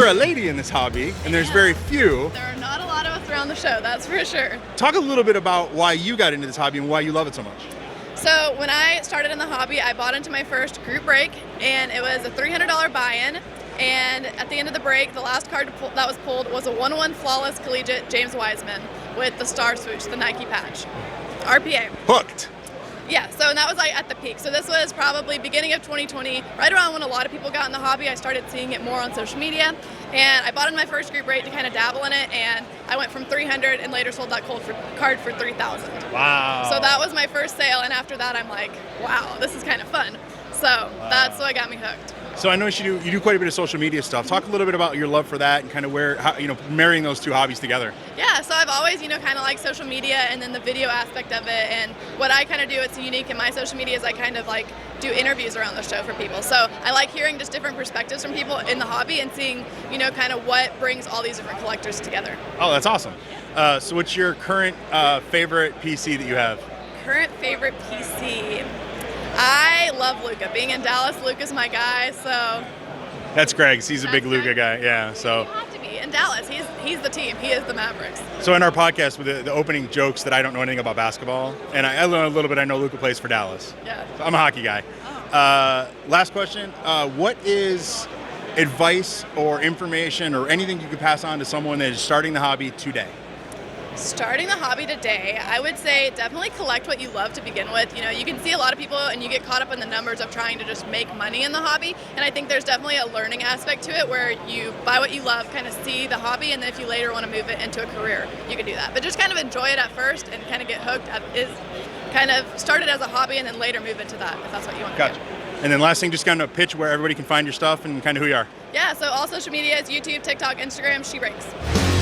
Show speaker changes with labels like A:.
A: a lady in this hobby, and there's very few.
B: There are not a lot of us around the show, that's for sure.
A: Talk a little bit about why you got into this hobby and why you love it so much.
B: So when I started in the hobby, I bought into my first group break, and it was a $300 buy-in. And at the end of the break, the last card that was pulled was a 101 Flawless Collegiate James Wiseman with the Star Swoosh, the Nike patch. RPA.
A: Hooked.
B: Yeah, so that was like at the peak. So this was probably beginning of 2020, right around when a lot of people got in the hobby. I started seeing it more on social media, and I bought in my first group break to kind of dabble in it, and I went from 300 and later sold that card for 3,000.
A: Wow.
B: So that was my first sale, and after that I'm like, wow, this is kind of fun. So that's what got me hooked.
A: So I know you do quite a bit of social media stuff. Talk a little bit about your love for that and kind of marrying those two hobbies together.
B: Yeah, so I've always, kind of like social media and then the video aspect of it. And what I kind of do, it's unique in my social media, is I kind of like do interviews around the show for people. So I like hearing just different perspectives from people in the hobby and seeing, kind of what brings all these different collectors together.
A: Oh, that's awesome. So what's your current favorite PC that you have?
B: Current favorite PC? I love Luka. Being in Dallas, Luka's my guy, so.
A: That's Greg's. He's a big Luka guy, yeah. So.
B: You have to be. In Dallas, he's the team. He is the Mavericks.
A: So in our podcast, with the opening jokes that I don't know anything about basketball, and I learned a little bit, I know Luka plays for Dallas.
B: Yeah.
A: So I'm a hockey guy.
B: Oh.
A: Last question. What is advice or information or anything you could pass on to someone that is starting the hobby today?
B: Starting the hobby today, I would say definitely collect what you love to begin with. You can see a lot of people and you get caught up in the numbers of trying to just make money in the hobby, and I think there's definitely a learning aspect to it where you buy what you love, kind of see the hobby, and then if you later want to move it into a career, you can do that. But just kind of enjoy it at first and kind of get hooked. Is kind of start it as a hobby and then later move into that if that's what you want to do.
A: And then last thing, just kind of pitch where everybody can find your stuff and kind of who you are.
B: Yeah, so all social media is YouTube, TikTok, Instagram, Shebreaks.